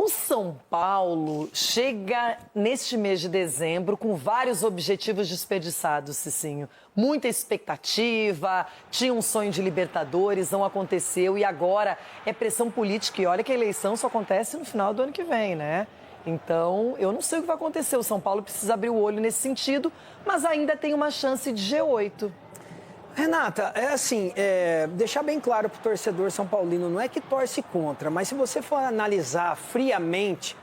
O São Paulo chega neste mês de dezembro com vários objetivos desperdiçados, Cicinho. Muita expectativa, tinha um sonho de Libertadores, não aconteceu e agora é pressão política. E olha que a eleição só acontece no final do ano que vem, né? Então, eu não sei o que vai acontecer. O São Paulo precisa abrir o olho nesse sentido, mas ainda tem uma chance de G8. Renata, deixar bem claro para o torcedor são paulino, não é que torce contra, mas se você for analisar friamente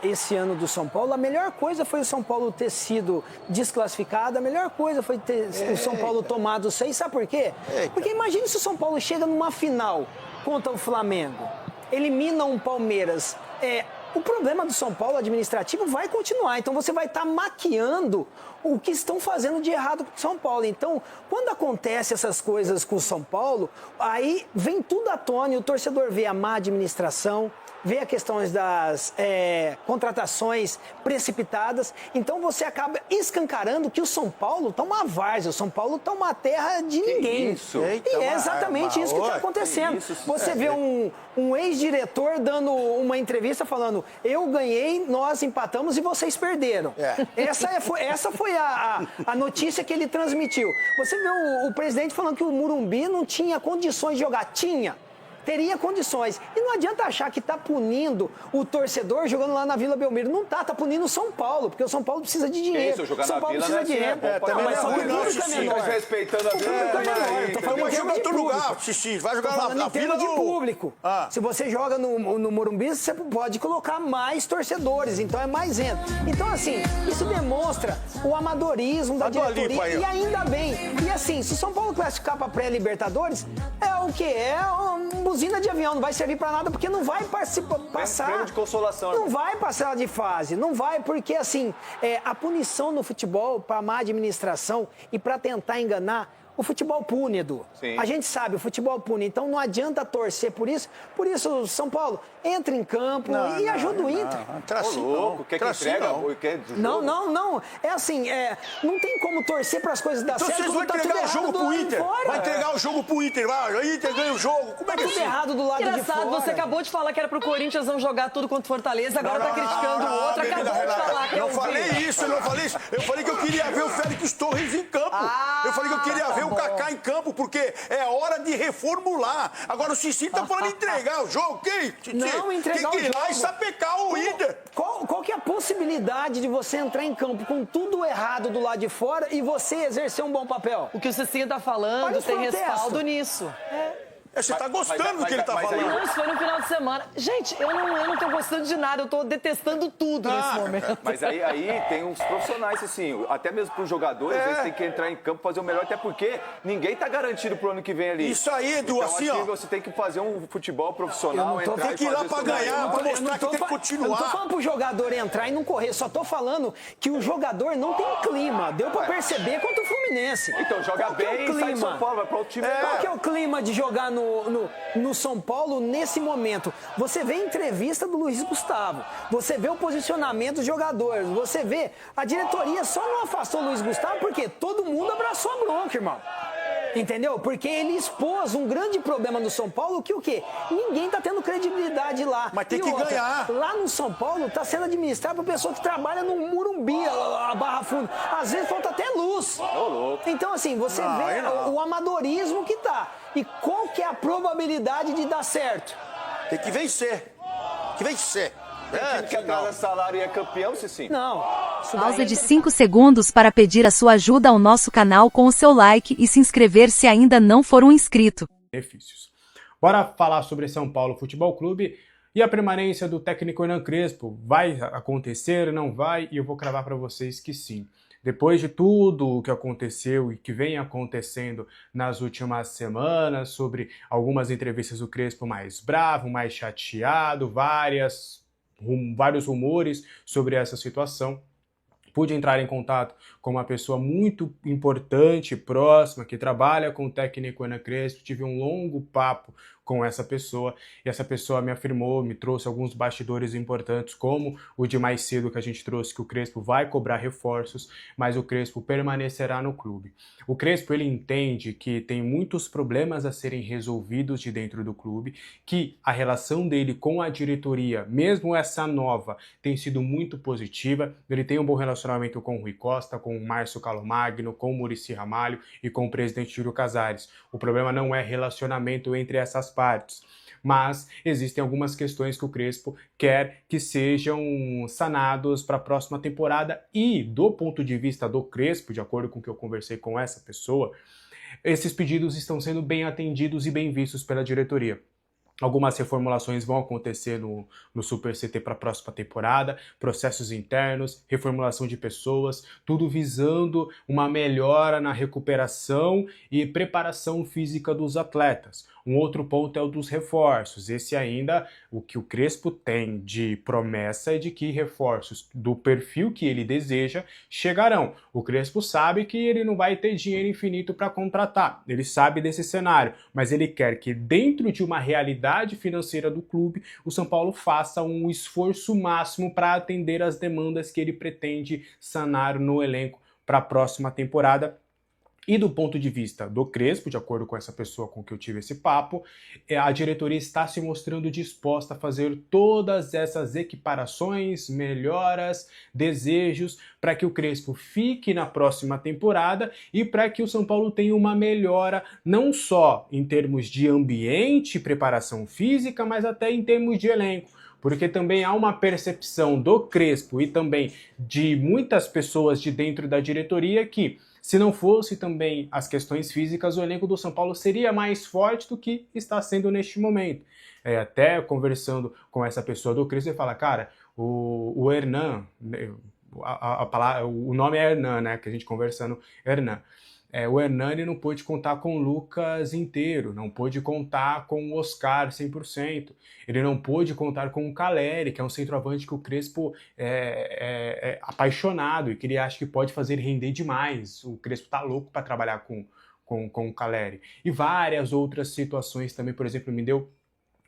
esse ano do São Paulo, a melhor coisa foi o São Paulo ter sido desclassificado, a melhor coisa foi ter o São Paulo tomado 6, sabe por quê? Porque imagine se o São Paulo chega numa final contra o Flamengo, elimina um Palmeiras, o problema do São Paulo administrativo vai continuar, então você vai estar maquiando o que estão fazendo de errado com o São Paulo. Então, quando acontece essas coisas com o São Paulo, aí vem tudo à tona e o torcedor vê a má administração, vê as questões das contratações precipitadas, então você acaba escancarando que o São Paulo está uma várzea, o São Paulo está uma terra de ninguém. Isso? E é exatamente isso que está acontecendo. Você vê um ex-diretor dando uma entrevista falando, eu ganhei, nós empatamos e vocês perderam. Essa foi a notícia que ele transmitiu. Você vê o presidente falando que o Morumbi não tinha condições de jogar. Teria condições. E não adianta achar que está punindo o torcedor jogando lá na Vila Belmiro. Não está punindo o São Paulo, porque o São Paulo precisa de dinheiro. Isso, jogar São na Paulo Vila precisa de dinheiro. mas só que o público é menor. Respeitando a O público é menor. Tô falando Vai em jogar em termos de outro lugar, público. Xixi. Vai jogar Tô falando na em termos Vila de público. Se você joga no Morumbi, você pode colocar mais torcedores, então é mais gente. Então, assim, isso demonstra o amadorismo da diretoria. E ainda bem. E assim, se o São Paulo classificar para pré-Libertadores, é o quê? É uma buzina de avião, não vai servir para nada, porque não vai passar. Prêmio de consolação. Não vai passar de fase, não vai, porque assim, a punição no futebol para má administração e para tentar enganar, o futebol pune, Edu. Sim. A gente sabe, o futebol pune, então não adianta torcer por isso. Por isso, São Paulo, entra em campo e ajuda o Inter. Louco, quer que entrega? Não. É assim, não tem como torcer para as coisas dar Então certo. vocês vão quando tá entregar tudo o jogo errado do pro lado de Inter. fora. Vai entregar o jogo pro Inter. Vai, o Inter ganha o jogo. Como é que é Tudo isso? errado do lado de Engraçado, fora. você acabou de falar que era pro Corinthians não jogar tudo contra o Fortaleza, agora tá criticando o outro, acabou de falar que não falei isso. Eu falei que eu queria ver o Félix Torres em campo. Eu falei que eu queria ver o Kaká em campo, porque é hora de reformular. Agora o Xixi tá falando de entregar o jogo. Não, entregar Quem que o ir lá jogo. e sapecar o Inter? Qual que é a possibilidade de você entrar em campo com tudo errado do lado de fora e você exercer um bom papel? O que o Cicinho tá falando Olha os tem protestos. respaldo nisso. Você tá gostando do que ele tá mas aí- falando. Não, isso foi no final de semana. Gente, eu não tô gostando de nada, eu tô detestando tudo nesse momento. Mas aí tem uns profissionais, assim, até mesmo para os jogadores, eles têm que entrar em campo, fazer o melhor, até porque ninguém tá garantido pro ano que vem ali. Isso aí, Edu, então, assim, acho ó. que você tem que fazer um futebol profissional, entrar Tem que ir e lá fazer pra seu ganhar, melhor. pra mostrar que tem que Eu não tô continuar. falando pro jogador entrar e não correr, só tô falando que o jogador não tem clima. Deu pra perceber contra o Fluminense. Então, joga Qual que é o bem e sai de clima? São Paulo, vai para outro time. Qual que é o clima de jogar no São Paulo nesse momento? Você vê a entrevista do Luiz Gustavo, você vê o posicionamento dos jogadores, você vê a diretoria só não afastou o Luiz Gustavo porque todo mundo abraçou a bronca, irmão. Entendeu? Porque ele expôs um grande problema no São Paulo, que o quê? Ninguém tá tendo credibilidade lá. Mas tem E que outra, ganhar. Lá no São Paulo tá sendo administrado por pessoa que trabalha no Morumbi, a Barra Funda. Às vezes falta até luz. Então, assim, você vê o amadorismo que tá. E qual que é a probabilidade de dar certo? Tem que vencer. Time que atrasa salário e é campeão, Cicinho. Não. Pausa de 5 segundos para pedir a sua ajuda ao nosso canal com o seu like e se inscrever se ainda não for um inscrito. Benefícios. Bora falar sobre São Paulo Futebol Clube e a permanência do técnico Hernan Crespo. Vai acontecer, não vai? E eu vou cravar para vocês que sim. Depois de tudo o que aconteceu e que vem acontecendo nas últimas semanas, sobre algumas entrevistas do Crespo mais bravo, mais chateado, vários rumores sobre essa situação, pude entrar em contato com uma pessoa muito importante, próxima, que trabalha com o técnico Hernan Crespo, tive um longo papo com essa pessoa, e essa pessoa me afirmou, me trouxe alguns bastidores importantes, como o de mais cedo que a gente trouxe, que o Crespo vai cobrar reforços, mas o Crespo permanecerá no clube. O Crespo, ele entende que tem muitos problemas a serem resolvidos de dentro do clube, que a relação dele com a diretoria, mesmo essa nova, tem sido muito positiva. Ele tem um bom relacionamento com o Rui Costa, com o Márcio Calomagno, com o Muricy Ramalho e com o presidente Júlio Casares. O problema não é relacionamento entre essas partes, mas existem algumas questões que o Crespo quer que sejam sanados para a próxima temporada, e do ponto de vista do Crespo, de acordo com o que eu conversei com essa pessoa, esses pedidos estão sendo bem atendidos e bem vistos pela diretoria. Algumas reformulações vão acontecer no Super CT para a próxima temporada, processos internos, reformulação de pessoas, tudo visando uma melhora na recuperação e preparação física dos atletas. Um outro ponto é o dos reforços. Esse ainda, o que o Crespo tem de promessa é de que reforços do perfil que ele deseja chegarão. O Crespo sabe que ele não vai ter dinheiro infinito para contratar, ele sabe desse cenário, mas ele quer que dentro de uma realidade financeira do clube, o São Paulo faça um esforço máximo para atender as demandas que ele pretende sanar no elenco para a próxima temporada. E do ponto de vista do Crespo, de acordo com essa pessoa com que eu tive esse papo, a diretoria está se mostrando disposta a fazer todas essas equiparações, melhoras, desejos, para que o Crespo fique na próxima temporada e para que o São Paulo tenha uma melhora não só em termos de ambiente e preparação física, mas até em termos de elenco. Porque também há uma percepção do Crespo e também de muitas pessoas de dentro da diretoria que, se não fosse também as questões físicas, o elenco do São Paulo seria mais forte do que está sendo neste momento. Até conversando com essa pessoa do Crespo, ele fala, cara, o Hernan, o nome é Hernan, né, que a gente conversando, Hernan. O Hernani não pôde contar com o Lucas inteiro, não pôde contar com o Oscar 100%, ele não pôde contar com o Caleri, que é um centroavante que o Crespo é apaixonado e que ele acha que pode fazer render demais. O Crespo tá louco para trabalhar com o Caleri. E várias outras situações também, por exemplo, ele me deu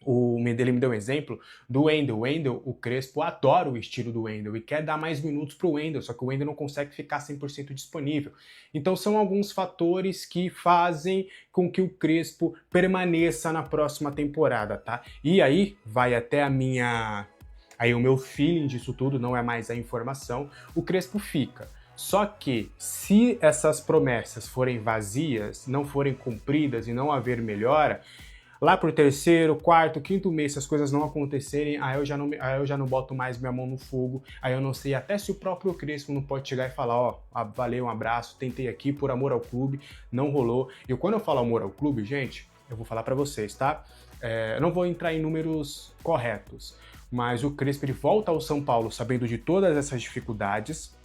um exemplo do Wendel. O Wendel, o Crespo adora o estilo do Wendel e quer dar mais minutos para o Wendel, só que o Wendel não consegue ficar 100% disponível. Então são alguns fatores que fazem com que o Crespo permaneça na próxima temporada, tá? E aí vai até o meu feeling disso tudo, não é mais a informação, o Crespo fica. Só que, se essas promessas forem vazias, não forem cumpridas e não haver melhora, lá pro terceiro, quarto, quinto mês, se as coisas não acontecerem, aí eu já não boto mais minha mão no fogo, aí eu não sei até se o próprio Crespo não pode chegar e falar, valeu, um abraço, tentei aqui por amor ao clube, não rolou. E quando eu falo amor ao clube, gente, eu vou falar pra vocês, tá? Eu não vou entrar em números corretos, mas o Crespo, ele volta ao São Paulo sabendo de todas essas dificuldades,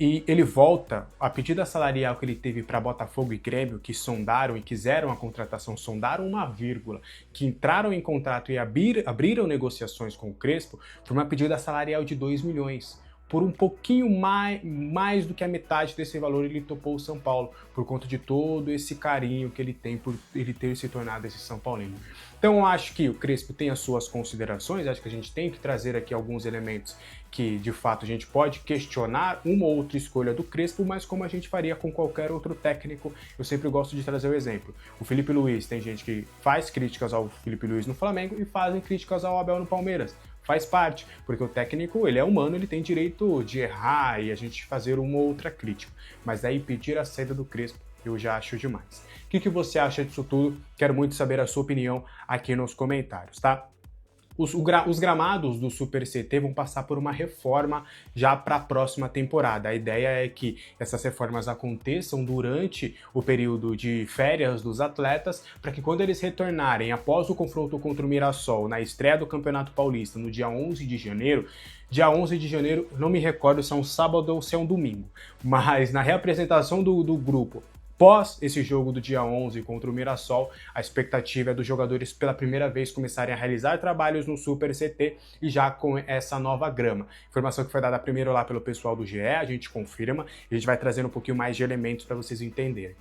e ele volta, a pedida salarial que ele teve para Botafogo e Grêmio, que sondaram e quiseram a contratação, sondaram uma vírgula, que entraram em contrato e abriram negociações com o Crespo, foi uma pedida salarial de 2 milhões. Por um pouquinho mais do que a metade desse valor ele topou o São Paulo, por conta de todo esse carinho que ele tem por ele ter se tornado esse São Paulino. Então eu acho que o Crespo tem as suas considerações, acho que a gente tem que trazer aqui alguns elementos que de fato a gente pode questionar uma ou outra escolha do Crespo, mas como a gente faria com qualquer outro técnico, eu sempre gosto de trazer o exemplo. O Felipe Luiz, tem gente que faz críticas ao Felipe Luiz no Flamengo e fazem críticas ao Abel no Palmeiras. Faz parte, porque o técnico, ele é humano, ele tem direito de errar e a gente fazer uma ou outra crítica. Mas aí pedir a saída do Crespo, eu já acho demais. O que você acha disso tudo? Quero muito saber a sua opinião aqui nos comentários, tá? Os gramados do Super CT vão passar por uma reforma já para a próxima temporada. A ideia é que essas reformas aconteçam durante o período de férias dos atletas, para que quando eles retornarem após o confronto contra o Mirassol, na estreia do Campeonato Paulista, no dia 11 de janeiro, não me recordo se é um sábado ou se é um domingo, mas na reapresentação do grupo, após esse jogo do dia 11 contra o Mirassol, a expectativa é dos jogadores pela primeira vez começarem a realizar trabalhos no Super CT e já com essa nova grama. Informação que foi dada primeiro lá pelo pessoal do GE, a gente confirma e a gente vai trazendo um pouquinho mais de elementos para vocês entenderem.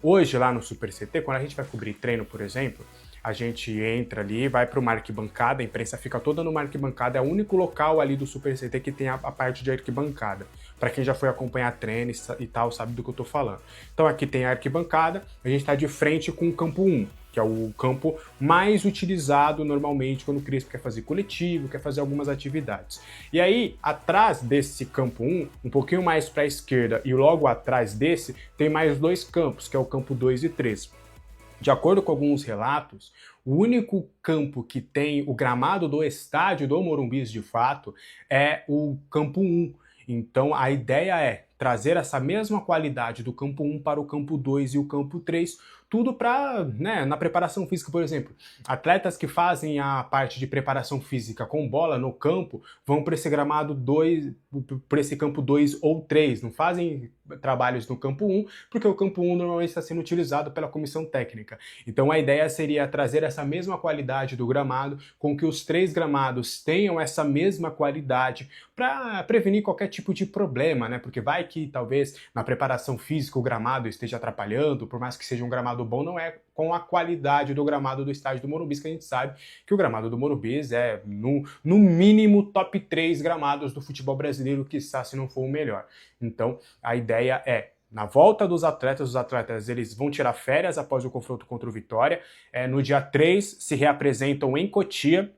Hoje lá no Super CT, quando a gente vai cobrir treino, por exemplo, a gente entra ali, vai para uma arquibancada, a imprensa fica toda numa arquibancada, é o único local ali do Super CT que tem a parte de arquibancada. Para quem já foi acompanhar treino e tal, sabe do que eu tô falando. Então aqui tem a arquibancada, a gente está de frente com o campo 1, que é o campo mais utilizado normalmente quando o Crespo quer fazer coletivo, quer fazer algumas atividades. E aí, atrás desse campo 1, um pouquinho mais para a esquerda e logo atrás desse, tem mais 2 campos, que é o campo 2 e 3. De acordo com alguns relatos, o único campo que tem o gramado do estádio do Morumbi de fato é o campo 1. Então a ideia é trazer essa mesma qualidade do campo 1 para o campo 2 e o campo 3, tudo para, na preparação física, por exemplo. Atletas que fazem a parte de preparação física com bola no campo vão para esse gramado 2, para esse campo 2 ou 3, não fazem trabalhos no campo 1, porque o campo 1 normalmente está sendo utilizado pela comissão técnica. Então a ideia seria trazer essa mesma qualidade do gramado, com que os 3 gramados tenham essa mesma qualidade para prevenir qualquer tipo de problema, né? Porque vai que talvez na preparação física o gramado esteja atrapalhando, por mais que seja um gramado bom, não é com a qualidade do gramado do estádio do Morumbi, que a gente sabe que o gramado do Morumbi é no mínimo top 3 gramados do futebol brasileiro, quiçá se não for o melhor. Então a ideia é, na volta dos atletas, os atletas eles vão tirar férias após o confronto contra o Vitória, no dia 3 se reapresentam em Cotia,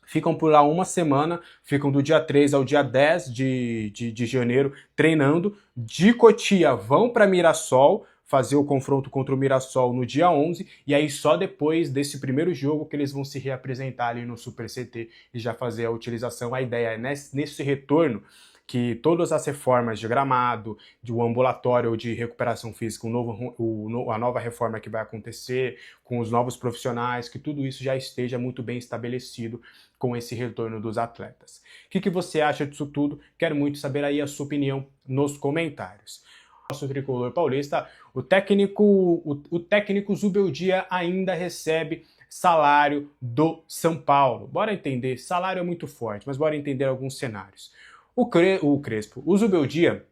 ficam por lá uma semana, ficam do dia 3 ao dia 10 de janeiro treinando, de Cotia vão para Mirassol, fazer o confronto contra o Mirassol no dia 11, e aí só depois desse primeiro jogo que eles vão se reapresentar ali no Super CT e já fazer a utilização. A ideia é nesse retorno que todas as reformas de gramado, de um ambulatório de recuperação física, a nova reforma que vai acontecer, com os novos profissionais, que tudo isso já esteja muito bem estabelecido com esse retorno dos atletas. O que você acha disso tudo? Quero muito saber aí a sua opinião nos comentários. Nosso tricolor paulista, o técnico Zubeldia ainda recebe salário do São Paulo. Bora entender, salário é muito forte, mas bora entender alguns cenários. O Zubeldia,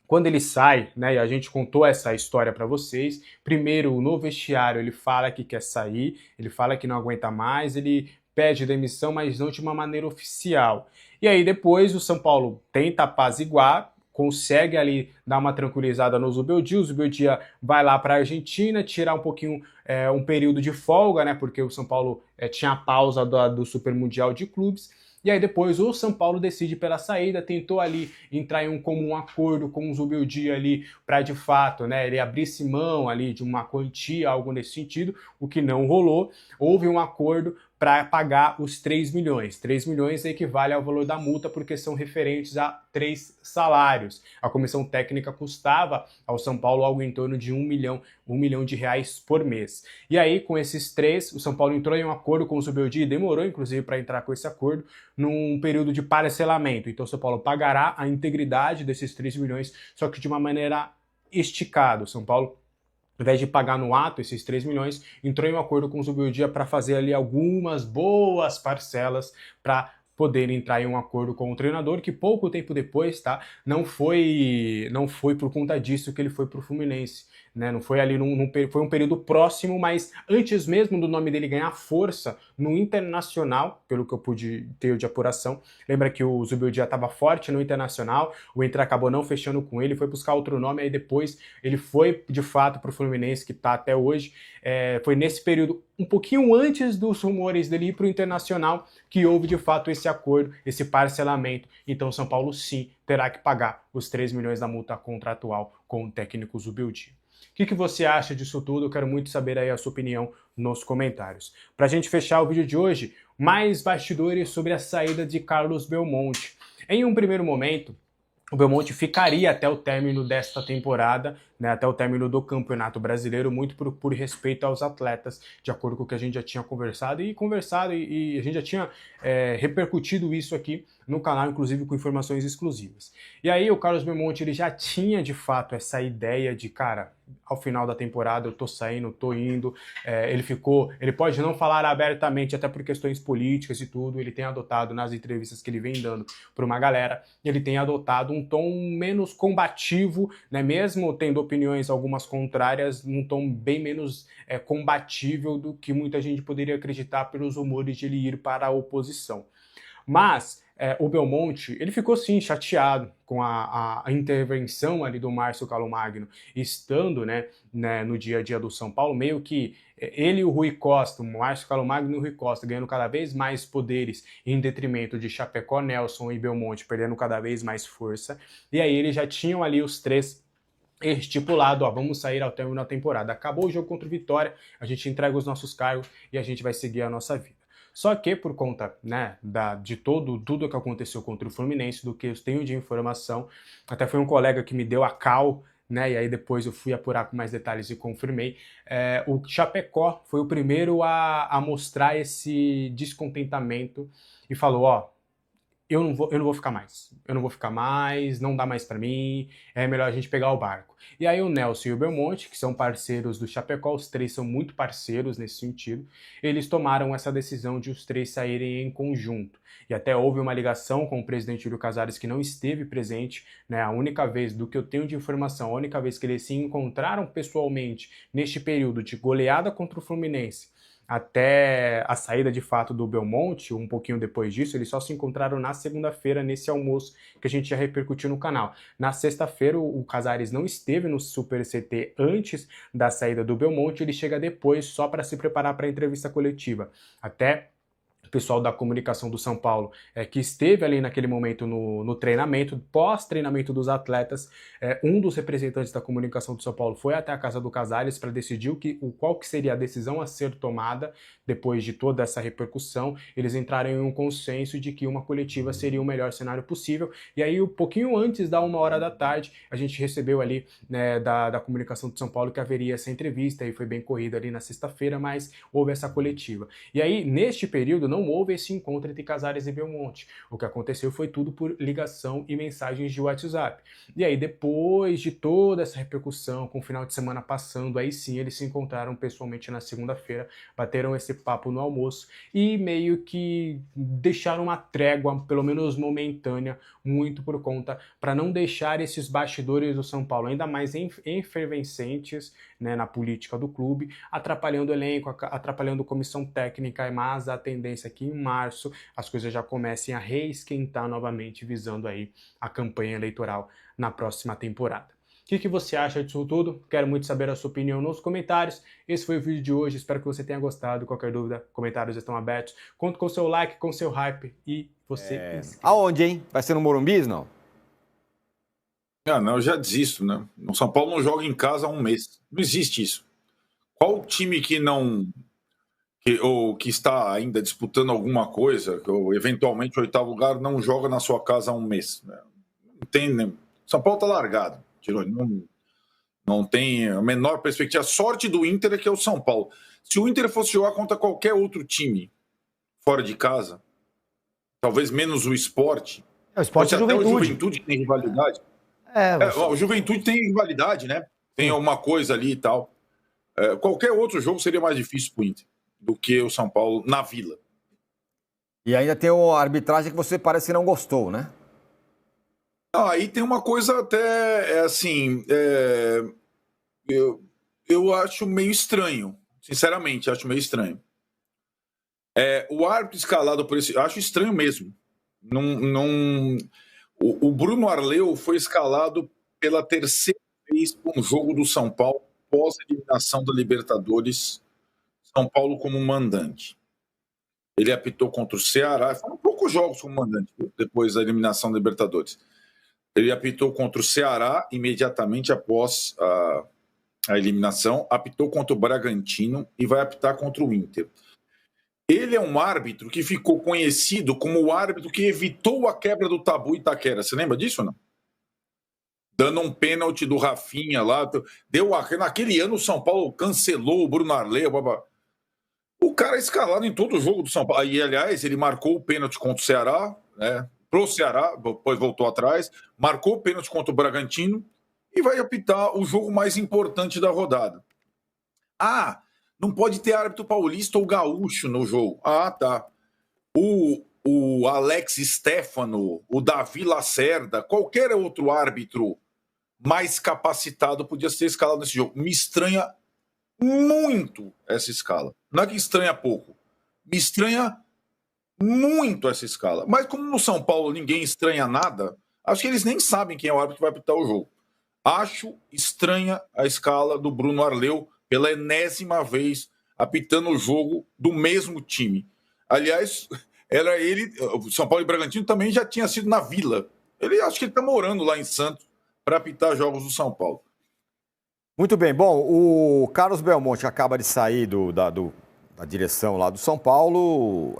quando ele sai, e a gente contou essa história para vocês, primeiro no vestiário ele fala que quer sair, ele fala que não aguenta mais, ele pede demissão, mas não de uma maneira oficial. E aí depois o São Paulo tenta apaziguar, consegue ali dar uma tranquilizada no Zubeldia, o Zubeldia vai lá para a Argentina, tirar um pouquinho, um período de folga, porque o São Paulo tinha a pausa do Super Mundial de Clubes, e aí depois o São Paulo decide pela saída, tentou ali entrar em um comum acordo com o Zubeldia ali para de fato, ele abrisse mão ali de uma quantia, algo nesse sentido, o que não rolou. Houve um acordo para pagar os 3 milhões. 3 milhões equivale ao valor da multa porque são referentes a 3 salários. A comissão técnica custava ao São Paulo algo em torno de 1 milhão de reais por mês. E aí, com esses 3, o São Paulo entrou em um acordo com o Zubeldia, demorou inclusive para entrar com esse acordo, num período de parcelamento. Então o São Paulo pagará a integridade desses 3 milhões, só que de uma maneira esticada. O São Paulo, ao invés de pagar no ato esses 3 milhões, entrou em um acordo com o Zubeldia para fazer ali algumas boas parcelas para poder entrar em um acordo com o treinador, que pouco tempo depois, não foi por conta disso que ele foi para o Fluminense. Não foi ali, foi um período próximo, mas antes mesmo do nome dele ganhar força no Internacional, pelo que eu pude ter de apuração. Lembra que o Zubeldia estava forte no Internacional, o Inter acabou não fechando com ele, foi buscar outro nome, aí depois ele foi de fato para o Fluminense, que está até hoje. Foi nesse período, um pouquinho antes dos rumores dele ir para o Internacional, que houve de fato esse acordo, esse parcelamento. Então o São Paulo sim terá que pagar os 3 milhões da multa contratual com o técnico Zubeldia. O que você acha disso tudo? Eu quero muito saber aí a sua opinião nos comentários. Para a gente fechar o vídeo de hoje, mais bastidores sobre a saída de Carlos Belmonte. Em um primeiro momento, o Belmonte ficaria até o término desta temporada, até o término do Campeonato Brasileiro, muito por respeito aos atletas, de acordo com o que a gente já tinha conversado, e a gente já tinha repercutido isso aqui no canal, inclusive com informações exclusivas. E aí o Carlos Belmonte ele já tinha de fato essa ideia de, cara, ao final da temporada eu tô saindo, tô indo, ele pode não falar abertamente, até por questões políticas e tudo, ele tem adotado nas entrevistas que ele vem dando para uma galera, ele tem adotado um tom menos combativo, mesmo tendo opiniões, algumas contrárias, num tom bem menos combatível do que muita gente poderia acreditar pelos rumores de ele ir para a oposição. Mas o Belmonte, ele ficou sim chateado com a intervenção ali do Márcio Carlomagno, estando no dia a dia do São Paulo, meio que ele e o Rui Costa, o Márcio Carlomagno e o Rui Costa, ganhando cada vez mais poderes em detrimento de Chapecó, Nelson e Belmonte, perdendo cada vez mais força. E aí eles já tinham ali os três estipulado, vamos sair ao término da temporada. Acabou o jogo contra o Vitória, a gente entrega os nossos cargos e a gente vai seguir a nossa vida. Só que por conta de tudo que aconteceu contra o Fluminense, do que eu tenho de informação, até foi um colega que me deu a cal, e aí depois eu fui apurar com mais detalhes e confirmei, o Chapecó foi o primeiro a mostrar esse descontentamento e falou, eu não vou ficar mais, não dá mais pra mim, é melhor a gente pegar o barco. E aí o Nelson e o Belmonte, que são parceiros do Chapecó, os três são muito parceiros nesse sentido, eles tomaram essa decisão de os três saírem em conjunto. E até houve uma ligação com o presidente Júlio Casares, que não esteve presente, a única vez, do que eu tenho de informação, a única vez que eles se encontraram pessoalmente neste período de goleada contra o Fluminense, até a saída de fato do Belmonte, um pouquinho depois disso, eles só se encontraram na segunda-feira, nesse almoço que a gente já repercutiu no canal. Na sexta-feira, o Casares não esteve no Super CT antes da saída do Belmonte, ele chega depois só para se preparar para a entrevista coletiva. Até o pessoal da comunicação do São Paulo, que esteve ali naquele momento no treinamento, pós-treinamento dos atletas, um dos representantes da comunicação do São Paulo foi até a casa do Casares para decidir qual que seria a decisão a ser tomada depois de toda essa repercussão. Eles entraram em um consenso de que uma coletiva seria o melhor cenário possível, e aí um pouquinho antes da 1h da tarde, a gente recebeu ali da comunicação do São Paulo que haveria essa entrevista, e foi bem corrida ali na sexta-feira, mas houve essa coletiva. E aí, neste período, não houve esse encontro entre Casares e Belmonte. O que aconteceu foi tudo por ligação e mensagens de WhatsApp. E aí, depois de toda essa repercussão, com o final de semana passando, aí sim eles se encontraram pessoalmente na segunda-feira, bateram esse papo no almoço e meio que deixaram uma trégua, pelo menos momentânea, muito por conta, para não deixar esses bastidores do São Paulo ainda mais efervescentes na política do clube, atrapalhando o elenco, atrapalhando a comissão técnica, mas a tendência é que em março as coisas já comecem a reesquentar novamente, visando aí a campanha eleitoral na próxima temporada. O que você acha disso tudo? Quero muito saber a sua opinião nos comentários. Esse foi o vídeo de hoje, espero que você tenha gostado. Qualquer dúvida, comentários estão abertos. Conto com o seu like, com o seu hype e você... Aonde, hein? Vai ser no Morumbi, não? Não, eu já desisto, né? O São Paulo não joga em casa há um mês. Não existe isso. Qual time que não... ou que está ainda disputando alguma coisa, ou eventualmente o 8º lugar, não joga na sua casa há um mês? Não tem, né? São Paulo está largado. Não tem a menor perspectiva. A sorte do Inter é que é o São Paulo. Se o Inter fosse jogar contra qualquer outro time fora de casa, talvez menos o Sport. O Sport é Juventude. Até o Juventude tem rivalidade. O Juventude tem rivalidade, né? Tem alguma coisa ali e tal. Qualquer outro jogo seria mais difícil para o Inter do que o São Paulo na Vila. E ainda tem uma arbitragem que você parece que não gostou, né? Aí tem uma coisa até, eu acho meio estranho, sinceramente, acho meio estranho. O árbitro escalado por esse, acho estranho mesmo. O Bruno Arleu foi escalado pela terceira vez para um jogo do São Paulo pós a eliminação da Libertadores, São Paulo como mandante. Ele apitou contra o Ceará, foram poucos jogos como mandante depois da eliminação da Libertadores. Ele apitou contra o Ceará imediatamente após a eliminação, apitou contra o Bragantino e vai apitar contra o Inter. Ele é um árbitro que ficou conhecido como o árbitro que evitou a quebra do tabu Itaquera. Você lembra disso ou não? Dando um pênalti do Rafinha lá. Naquele ano o São Paulo cancelou o Bruno Arleu. O cara é escalado em todo o jogo do São Paulo. E, aliás, ele marcou o pênalti contra o Ceará, né? Pro Ceará, depois voltou atrás, marcou o pênalti contra o Bragantino e vai apitar o jogo mais importante da rodada. Não pode ter árbitro paulista ou gaúcho no jogo. Tá. O Alex Stefano, o Davi Lacerda, qualquer outro árbitro mais capacitado podia ser escalado nesse jogo. Me estranha muito essa escala. Não é que estranha pouco. Me estranha muito essa escala. Mas como no São Paulo ninguém estranha nada, acho que eles nem sabem quem é o árbitro que vai apitar o jogo. Acho estranha a escala do Bruno Arleu pela enésima vez apitando o jogo do mesmo time. Aliás, era ele, o São Paulo e Bragantino também já tinha sido na Vila. Acho que ele está morando lá em Santos para apitar jogos do São Paulo. Muito bem. Bom, o Carlos Belmonte acaba de sair da direção lá do São Paulo.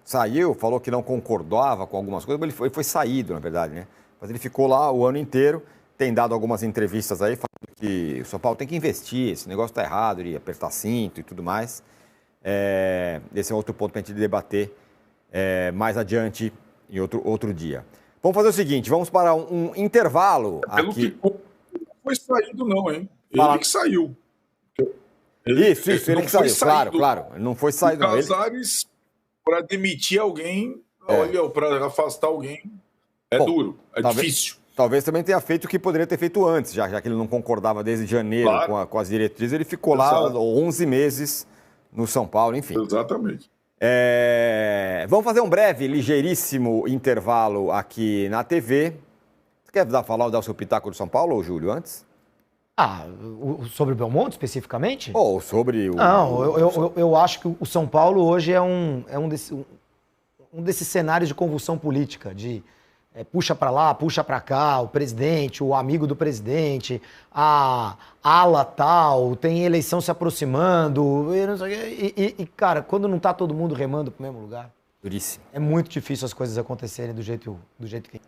Saiu, falou que não concordava com algumas coisas, mas ele foi saído, na verdade, né? Mas ele ficou lá o ano inteiro, tem dado algumas entrevistas aí, falando que o São Paulo tem que investir, esse negócio está errado, ele apertar cinto e tudo mais. Esse é outro ponto para a gente debater mais adiante, em outro dia. Vamos fazer o seguinte, vamos para um intervalo aqui. Não foi saído não, hein? Fala. Ele que saiu. Isso, ele que saiu, claro. Ele não foi saído não. Casares, para demitir alguém, olha, para afastar alguém, Bom, duro, difícil. Talvez também tenha feito o que poderia ter feito antes, já que ele não concordava desde janeiro com as diretrizes, ele ficou lá 11 meses no São Paulo, enfim. Exatamente. Vamos fazer um breve, ligeiríssimo intervalo aqui na TV. Você quer dar o seu pitaco do São Paulo, ou Júlio, antes? Sobre o Belmonte, especificamente? Ou sobre o... Não, eu acho que o São Paulo hoje é um desses cenários de convulsão política, de puxa para lá, puxa para cá, o presidente, o amigo do presidente, a ala tal, tem eleição se aproximando, e cara, quando não tá todo mundo remando pro mesmo lugar, duríssimo. É muito difícil as coisas acontecerem do jeito que...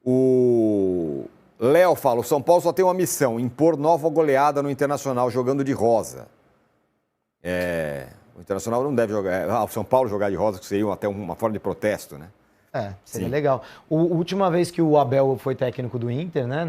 O Léo fala, o São Paulo só tem uma missão, impor nova goleada no Internacional jogando de rosa. O Internacional não deve jogar, o São Paulo jogar de rosa, que seria até uma forma de protesto, né? Seria legal. A última vez que o Abel foi técnico do Inter, né,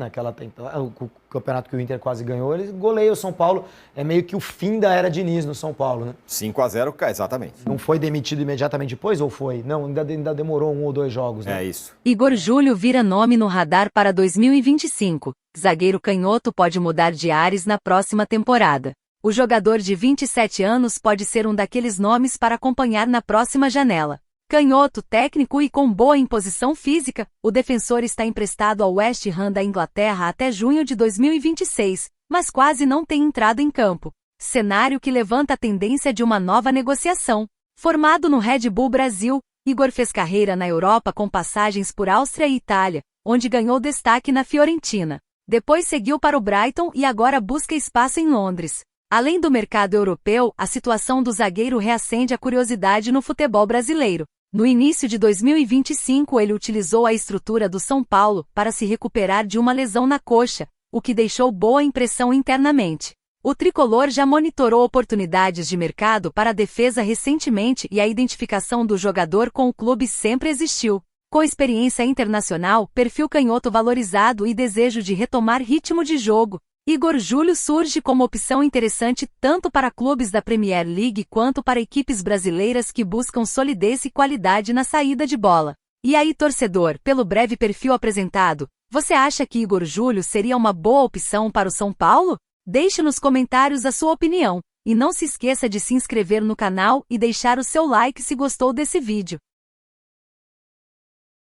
o campeonato que o Inter quase ganhou, ele goleia o São Paulo. É meio que o fim da era Diniz no São Paulo, né? 5-0, exatamente. Não foi demitido imediatamente depois, ou foi? Não, ainda demorou 1 ou 2 jogos, né? É isso. Igor Júlio vira nome no radar para 2025. Zagueiro canhoto pode mudar de ares na próxima temporada. O jogador de 27 anos pode ser um daqueles nomes para acompanhar na próxima janela. Canhoto, técnico e com boa imposição física, o defensor está emprestado ao West Ham da Inglaterra até junho de 2026, mas quase não tem entrado em campo. Cenário que levanta a tendência de uma nova negociação. Formado no Red Bull Brasil, Igor fez carreira na Europa com passagens por Áustria e Itália, onde ganhou destaque na Fiorentina. Depois seguiu para o Brighton e agora busca espaço em Londres. Além do mercado europeu, a situação do zagueiro reacende a curiosidade no futebol brasileiro. No início de 2025, ele utilizou a estrutura do São Paulo para se recuperar de uma lesão na coxa, o que deixou boa impressão internamente. O tricolor já monitorou oportunidades de mercado para a defesa recentemente e a identificação do jogador com o clube sempre existiu. Com experiência internacional, perfil canhoto valorizado e desejo de retomar ritmo de jogo, Igor Júlio surge como opção interessante tanto para clubes da Premier League quanto para equipes brasileiras que buscam solidez e qualidade na saída de bola. E aí, torcedor, pelo breve perfil apresentado, você acha que Igor Júlio seria uma boa opção para o São Paulo? Deixe nos comentários a sua opinião. E não se esqueça de se inscrever no canal e deixar o seu like se gostou desse vídeo.